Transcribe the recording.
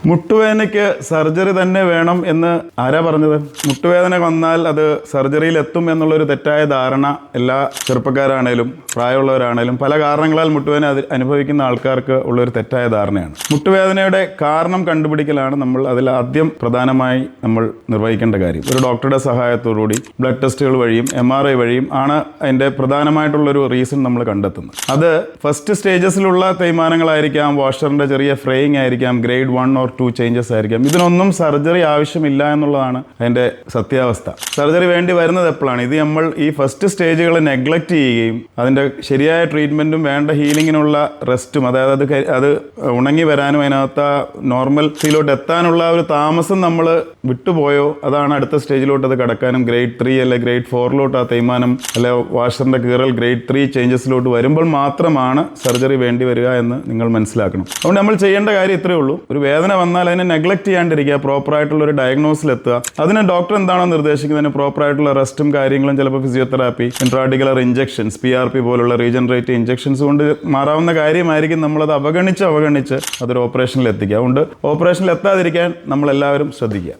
മുട്ടുവേദനയ്ക്ക് surgery തന്നെ വേണം എന്ന് ആരാ പറഞ്ഞത്? മുട്ടുവേദന വന്നാൽ അത് സർജറിയിൽ എത്തും എന്നുള്ളൊരു തെറ്റായ ധാരണ എല്ലാ ചെറുപ്പക്കാരാണേലും പ്രായമുള്ളവരാണേലും പല കാരണങ്ങളാൽ മുട്ടുവേദന അനുഭവിക്കുന്ന ആൾക്കാർക്ക് ഉള്ളൊരു തെറ്റായ ധാരണയാണ്. മുട്ടുവേദനയുടെ കാരണം കണ്ടുപിടിക്കലാണ് നമ്മൾ അതിൽ ആദ്യം പ്രധാനമായി നമ്മൾ നിർവഹിക്കേണ്ട കാര്യം. ഒരു ഡോക്ടറുടെ സഹായത്തോടുകൂടി ബ്ലഡ് ടെസ്റ്റുകൾ വഴിയും MRI വഴിയും ആണ് അതിൻ്റെ പ്രധാനമായിട്ടുള്ളൊരു റീസൺ നമ്മൾ കണ്ടെത്തുന്നത്. അത് ഫസ്റ്റ് സ്റ്റേജസിലുള്ള തേയ്മാനങ്ങളായിരിക്കാം, വാഷറിൻ്റെ ചെറിയ ഫ്രെയിങ് ആയിരിക്കാം, ഗ്രേഡ് 1 or 2 ചേഞ്ചസ് ആയിരിക്കാം. ഇതിനൊന്നും സർജറി ആവശ്യമില്ല എന്നുള്ളതാണ് അതിൻ്റെ സത്യാവസ്ഥ. സർജറി വേണ്ടി വരുന്നത് എപ്പോഴാണ്? ഇത് നമ്മൾ ഈ ഫസ്റ്റ് സ്റ്റേജുകൾ നെഗ്ലക്റ്റ് ചെയ്യുകയും അതിൻ്റെ ശരിയായ ട്രീറ്റ്മെൻറ്റും വേണ്ട ഹീലിങ്ങിനുള്ള റെസ്റ്റും, അതായത് അത് ഉണങ്ങി വരാനും അതിനകത്ത് നോർമൽസിലോട്ട് എത്താനുള്ള ഒരു താമസം നമ്മൾ വിട്ടുപോയോ അതാണ് അടുത്ത സ്റ്റേജിലോട്ട് അത് കടക്കാനും ഗ്രേഡ് 3 അല്ലെ ഗ്രേഡ് 4 ആ തേയ്മാനം അല്ലെ വാഷറിൻ്റെ കീറൽ ഗ്രേഡ് 3 ചേഞ്ചസിലോട്ട് വരുമ്പോൾ മാത്രമാണ് സർജറി വേണ്ടി വരിക എന്ന് നിങ്ങൾ മനസ്സിലാക്കണം. അതുകൊണ്ട് നമ്മൾ ചെയ്യേണ്ട കാര്യം ഇത്രയേ ഉള്ളൂ. ഒരു വേദന വന്നാൽ അതിനെ നെഗ്ലക്റ്റ് ചെയ്യാണ്ടിരിക്കുക, പ്രോപ്പറായിട്ടുള്ള ഒരു ഡയഗ്നോസിൽ എത്തുക. അതിന് ഡോക്ടർ എന്താണോ നിർദ്ദേശിക്കുന്നതിന് പ്രോപ്പറായിട്ടുള്ള റെസ്റ്റും കാര്യങ്ങളും, ചിലപ്പോൾ ഫിസിയോതെറാപ്പി, ഇൻട്രാർട്ടിക്കുലർ ഇഞ്ചക്ഷൻസ്, PRP പോലുള്ള റീജനറേറ്റീവ് ഇഞ്ചക്ഷൻസ് കൊണ്ട് മാറാവുന്ന കാര്യമായിരിക്കും. നമ്മളത് അവഗണിച്ച് അതൊരു ഓപ്പറേഷനിൽ എത്തിക്കുക. അതുകൊണ്ട് ഓപ്പറേഷനിൽ എത്താതിരിക്കാൻ നമ്മളെല്ലാവരും ശ്രദ്ധിക്കുക.